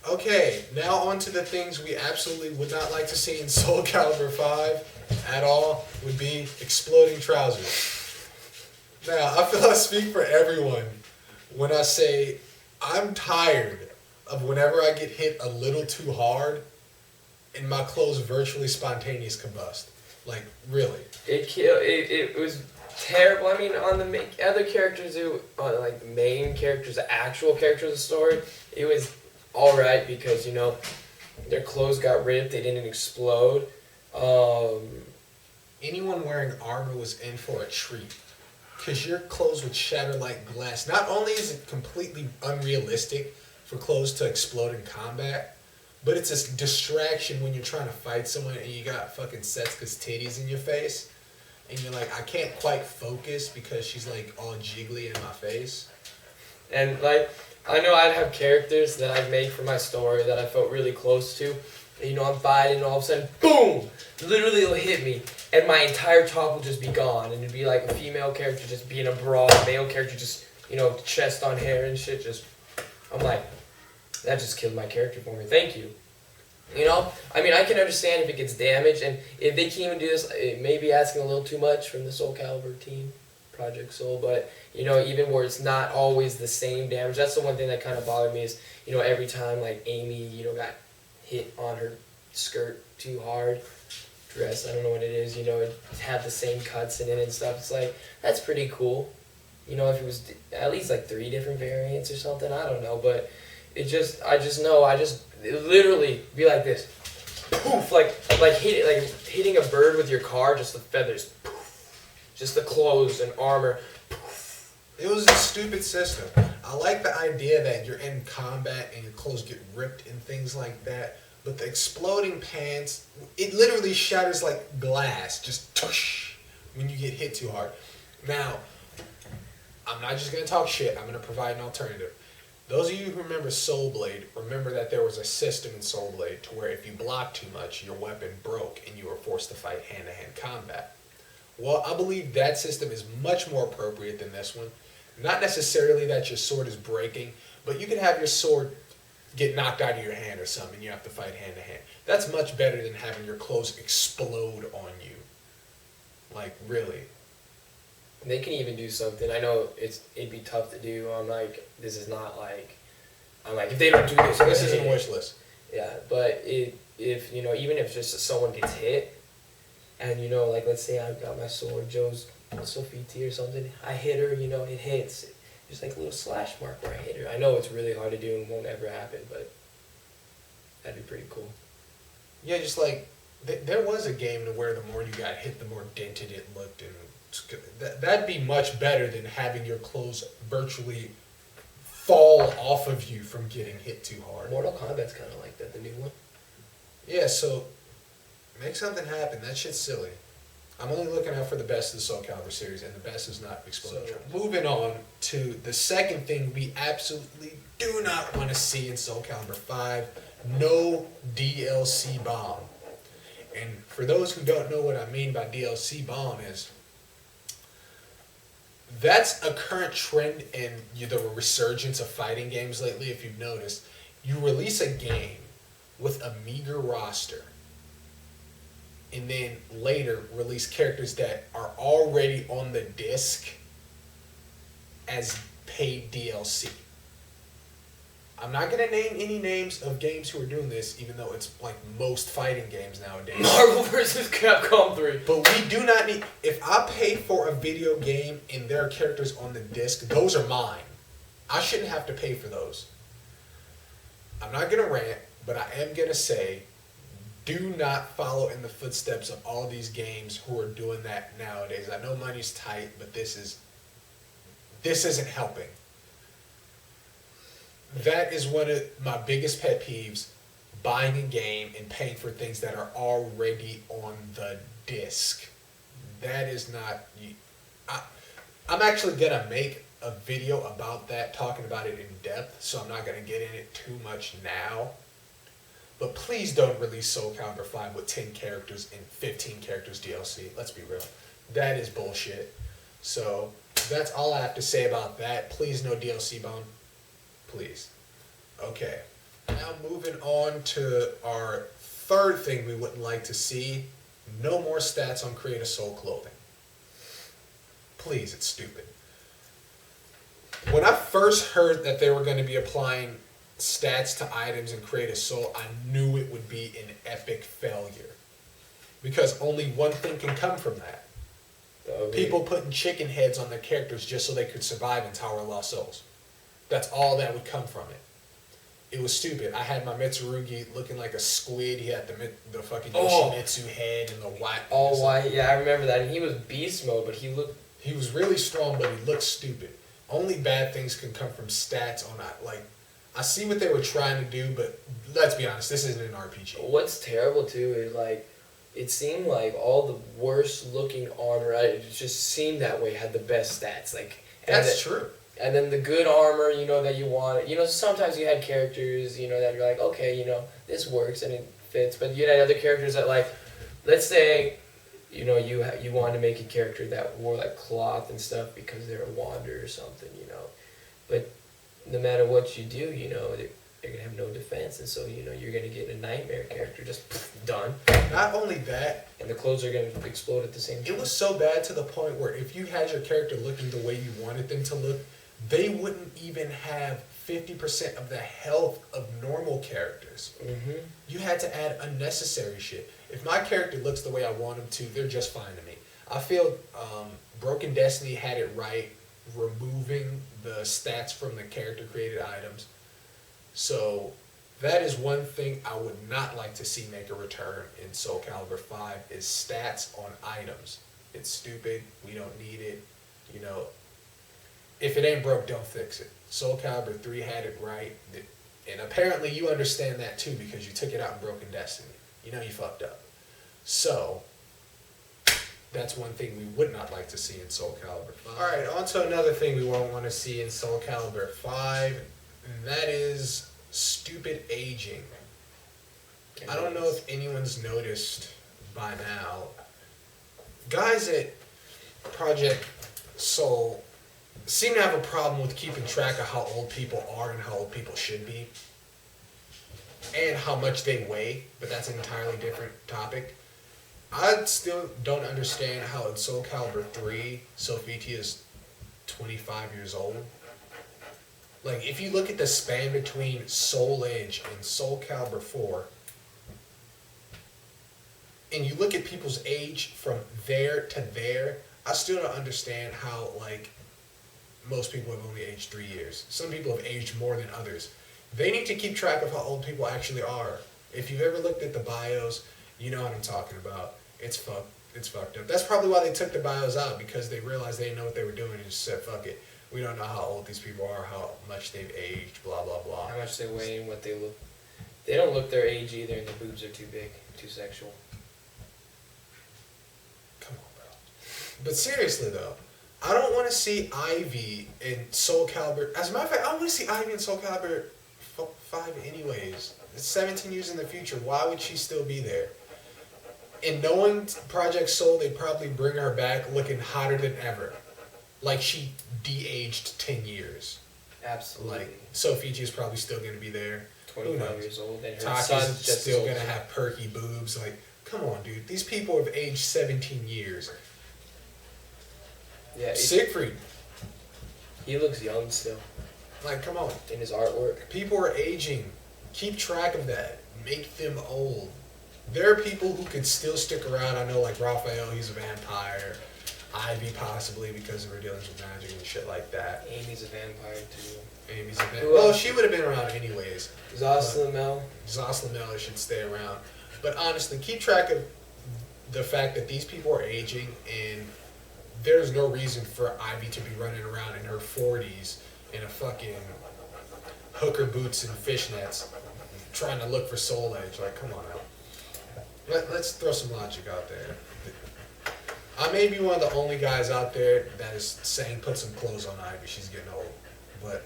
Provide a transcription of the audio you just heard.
Okay, now on to the things we absolutely would not like to see in Soul Calibur 5 at all would be exploding trousers. Now, I feel I speak for everyone when I say I'm tired of whenever I get hit a little too hard and my clothes virtually spontaneous combust. Like, really. It was terrible. I mean, on the other characters, like the main characters, the actual characters of the story, it was alright because, you know, their clothes got ripped, they didn't explode. Anyone wearing armor was in for a treat. Because your clothes would shatter like glass. Not only is it completely unrealistic for clothes to explode in combat, but it's a distraction when you're trying to fight someone and you got fucking Setsuka's titties in your face. And you're like, I can't quite focus because she's like all jiggly in my face. And like, I know I'd have characters that I'd make for my story that I felt really close to. And, you know, I'm fighting and all of a sudden, boom! Literally it'll hit me. And my entire top will just be gone. And it'd be like a female character just being a bra, a male character just, you know, chest on hair and shit. Just, I'm like, that just killed my character for me. Thank you. You know, I mean, I can understand if it gets damaged, and if they can't even do this, it may be asking a little too much from the Soul Calibur team, Project Soul, but, you know, even where it's not always the same damage, that's the one thing that kind of bothered me is, you know, every time, like, Amy, you know, got hit on her skirt too hard, dress, I don't know what it is, you know, it had the same cuts in it and stuff, it's like, that's pretty cool, you know, if it was at least, like, 3 different variants or something, I don't know, but it literally be like this, poof, like hitting a bird with your car, just the feathers, poof, just the clothes and armor, poof. It was a stupid system. I like the idea that you're in combat and your clothes get ripped and things like that, but the exploding pants, it literally shatters like glass, just tush, when you get hit too hard. Now, I'm not just going to talk shit, I'm going to provide an alternative. Those of you who remember Soul Blade, remember that there was a system in Soul Blade to where if you blocked too much, your weapon broke and you were forced to fight hand-to-hand combat. Well, I believe that system is much more appropriate than this one. Not necessarily that your sword is breaking, but you can have your sword get knocked out of your hand or something and you have to fight hand-to-hand. That's much better than having your clothes explode on you. Like, really. They can even do something. I know it'd be tough to do. I'm like, this is not like, I'm like, if they don't do this, this isn't a wish list. Yeah, but if you know, even if just someone gets hit, and you know, like let's say I've got my sword, Joe's Sophie or something, I hit her, you know, it hits. There's like a little slash mark where I hit her. I know it's really hard to do and won't ever happen, but that'd be pretty cool. Yeah, just like there was a game where the more you got hit, the more dented it looked, and that'd be much better than having your clothes virtually fall off of you from getting hit too hard. Mortal Kombat's kind of like that, the new one. Yeah, so make something happen. That shit's silly. I'm only looking out for the best of the Soul Calibur series, and the best is not exploding. So, moving on to the second thing we absolutely do not want to see in Soul Calibur 5, no DLC bomb. And for those who don't know what I mean by DLC bomb is, that's a current trend in the resurgence of fighting games lately, if you've noticed. You release a game with a meager roster, and then later release characters that are already on the disc as paid DLC. I'm not going to name any names of games who are doing this, even though it's like most fighting games nowadays. Marvel vs. Capcom 3. But we do not need... If I pay for a video game and there are characters on the disc, those are mine. I shouldn't have to pay for those. I'm not going to rant, but I am going to say, do not follow in the footsteps of all these games who are doing that nowadays. I know money's tight, but this isn't helping. That is one of my biggest pet peeves, buying a game and paying for things that are already on the disc. That is not... I'm actually going to make a video about that, talking about it in depth, so I'm not going to get in it too much now. But please don't release Soul Calibur 5 with 10 characters and 15 characters DLC. Let's be real. That is bullshit. So that's all I have to say about that. Please no DLC bomb. Please. Okay. Now moving on to our third thing we wouldn't like to see. No more stats on Create a Soul clothing. Please, it's stupid. When I first heard that they were going to be applying stats to items in Create a Soul, I knew it would be an epic failure. Because only one thing can come from that. People putting chicken heads on their characters just so they could survive in Tower of Lost Souls. That's all that would come from it. It was stupid. I had my Mitsurugi looking like a squid. He had the fucking Yoshimitsu head and the white. All white. Yeah, I remember that. And he was beast mode, but he looked... He was really strong, but he looked stupid. Only bad things can come from stats on that. Like, I see what they were trying to do, but let's be honest, this isn't an RPG. What's terrible, too, is, like, it seemed like all the worst looking armor, it just seemed that way, had the best stats. Like, that's true. And then the good armor, you know, that you want. You know, sometimes you had characters, you know, that you're like, okay, you know, this works and it fits. But you had other characters that, like, let's say, you know, you wanted to make a character that wore, like, cloth and stuff because they're a wander or something, you know. But no matter what you do, you know, they're going to have no defense. And so, you know, you're going to get a nightmare character just done. Not only that. And the clothes are going to explode at the same time. It was so bad to the point where if you had your character looking the way you wanted them to look, they wouldn't even have 50% of the health of normal characters. Mm-hmm. You had to add unnecessary shit. If my character looks the way I want them to, they're just fine to me. I feel Broken Destiny had it right, removing the stats from the character created items. So that is one thing I would not like to see make a return in Soul Calibur 5 is stats on items. It's stupid. We don't need it. You know, if it ain't broke, don't fix it. Soul Calibur 3 had it right. And apparently you understand that too because you took it out in Broken Destiny. You know you fucked up. So, that's one thing we would not like to see in Soul Calibur 5. Alright, on to another thing we won't want to see in Soul Calibur 5. And that is stupid aging. I don't know if anyone's noticed by now. Guys at Project Soul seem to have a problem with keeping track of how old people are and how old people should be. And how much they weigh, but that's an entirely different topic. I still don't understand how in Soul Calibur 3, Sophia is 25 years old. Like, if you look at the span between Soul Edge and Soul Calibur 4, and you look at people's age from there to there, I still don't understand how, like, most people have only aged 3 years. Some people have aged more than others. They need to keep track of how old people actually are. If you've ever looked at the bios, you know what I'm talking about. It's fucked up. That's probably why they took the bios out, because they realized they didn't know what they were doing and just said, fuck it. We don't know how old these people are, how much they've aged, blah, blah, blah. How much they weigh and what they look. They don't look their age either, and the boobs are too big, too sexual. Come on, bro. But seriously, though, I don't want to see Ivy in Soul Calibur. As a matter of fact, I don't want to see Ivy in Soul Calibur 5 anyways. It's 17 years in the future. Why would she still be there? And knowing Project Soul, they'd probably bring her back looking hotter than ever. Like she de-aged 10 years. Absolutely. Like, Sophie's probably still going to be there. 25 years old. And her Taki's son's just still going to have perky boobs. Like, come on, dude. These people have aged 17 years. Yeah, Siegfried. He looks young still. Like, come on. In his artwork. People are aging. Keep track of that. Make them old. There are people who could still stick around. I know, like Raphael, he's a vampire. Ivy, possibly, because of her dealings with magic and shit like that. Amy's a vampire, too. Amy's a vampire. Well, she would have been around anyways. Zoslamel. Zoslamel should stay around. But honestly, keep track of the fact that these people are aging, and there's no reason for Ivy to be running around in her 40s in a fucking hooker boots and fishnets trying to look for Soul Edge. Like, come on now. Let's throw some logic out there. I may be one of the only guys out there that is saying put some clothes on Ivy. She's getting old. But